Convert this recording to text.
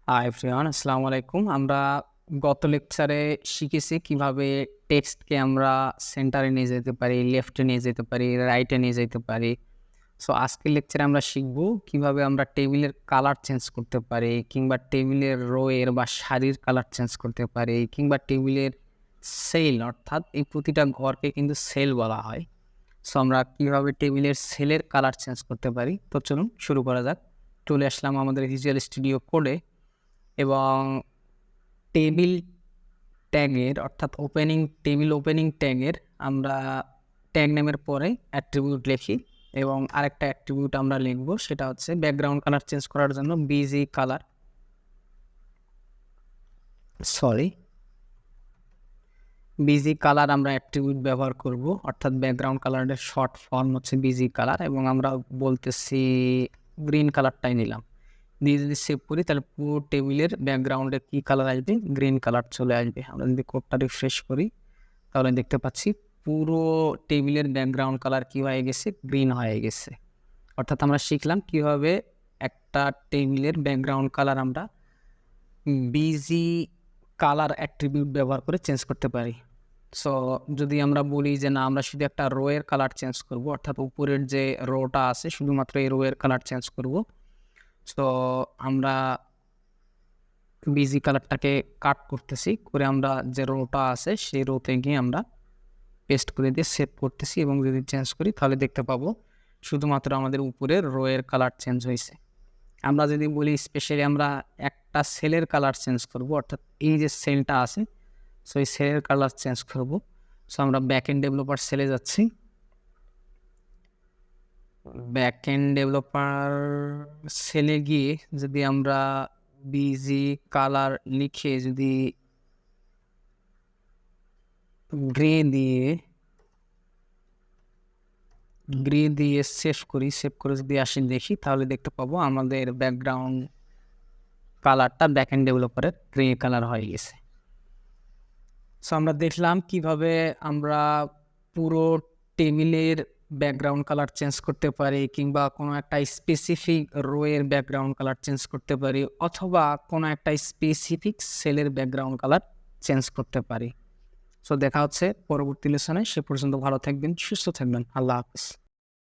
Hi everyone, আসসালামু আলাইকুম। আমরা গত লেকচারে শিখেছি কিভাবে টেক্সটকে আমরা সেন্টারে নিয়ে যেতে পারি, লেফটে নিয়ে যেতে পারি, রাইটে নিয়ে যেতে পারি। সো আজকের লেকচারে আমরা শিখব কিভাবে আমরা টেবিলের কালার চেঞ্জ করতে পারি, কিংবা টেবিলের রোয়ের বা সারির কালার চেঞ্জ করতে পারি, কিংবা টেবিলের সেল, অর্থাৎ এই প্রতিটা ঘরকে কিন্তু সেল বলা হয়। সো আমরা কিভাবে টেবিলের সেলের কালার চেঞ্জ করতে পারি। তো চলুন শুরু করা যাক। চলে আসলাম আমাদের ভিজুয়াল স্টুডিও কোডে এবং টেবিল ট্যাগের অর্থাৎ টেবিল ওপেনিং ট্যাগের আমরা ট্যাগ নেমের পরে অ্যাট্রিবিউট লিখি এবং আরেকটা অ্যাট্রিবিউট আমরা লিখব, সেটা হচ্ছে ব্যাকগ্রাউন্ড কালার চেঞ্জ করার জন্য বিজি কালার আমরা অ্যাট্রিবিউট ব্যবহার করব, অর্থাৎ ব্যাকগ্রাউন্ড কালারের শর্ট ফর্ম হচ্ছে বিজি কালার এবং আমরা বলতেছি গ্রিন কালারটাই নিলাম। দিয়ে যদি সেভ করি তাহলে পুরো টেবিলের ব্যাকগ্রাউন্ডে কী কালার আসবে, গ্রিন কালার চলে আসবে। আমরা যদি কোডটা রিফ্রেশ করি তাহলে দেখতে পাচ্ছি পুরো টেবিলের ব্যাকগ্রাউন্ড কালার কী হয়ে গেছে, গ্রিন হয়ে গেছে। অর্থাৎ আমরা শিখলাম কিভাবে একটা টেবিলের ব্যাকগ্রাউন্ড কালার আমরা বিজি কালার অ্যাট্রিবিউট ব্যবহার করে চেঞ্জ করতে পারি। সো যদি আমরা বলি যে না, আমরা শুধু একটা রোয়ের কালার চেঞ্জ করব, অর্থাৎ উপরের যে রোটা আছে শুধুমাত্র এই রোয়ের কালার চেঞ্জ করব। সো আমরা বিজি কালারটাকে কাট করতেছি, করে আমরা যে রোটা আছে সেই রোতে গিয়ে আমরা পেস্ট করে দিয়ে সেভ করতেছি এবং যদি চেঞ্জ করি তাহলে দেখতে পাবো শুধুমাত্র আমাদের উপরের রোয়ের কালার চেঞ্জ হয়েছে। আমরা যদি বলি স্পেশালি আমরা একটা সেলের কালার চেঞ্জ করব, অর্থাৎ এই যে সেলটা আছে সো এই সেলের কালার চেঞ্জ করব। সো আমরা ব্যাকএন্ড ডেভেলপার সেলে যাচ্ছি। ব্যাকএন্ড ডেভেলপার সেলে গিয়ে যদি আমরা বিজি কালার লিখে যদি গ্রে দিয়ে সেভ করে যদি আসি দেখি তাহলে দেখতে পাবো আমাদের ব্যাকগ্রাউন্ড কালারটা ব্যাকএন্ড ডেভেলপারের গ্রে কালার হয়ে গেছে। সো আমরা দেখলাম কিভাবে আমরা পুরো টেবিলের ব্যাকগ্রাউন্ড কালার চেঞ্জ করতে পারি, কিংবা কোনো একটা স্পেসিফিক রোয়ের ব্যাকগ্রাউন্ড কালার চেঞ্জ করতে পারি, অথবা কোনো একটা স্পেসিফিক সেলের ব্যাকগ্রাউন্ড কালার চেঞ্জ করতে পারি। সো দেখা হচ্ছে পরবর্তী লেসনে। সে পর্যন্ত ভালো থাকবেন, সুস্থ থাকবেন। আল্লাহ হাফিজ।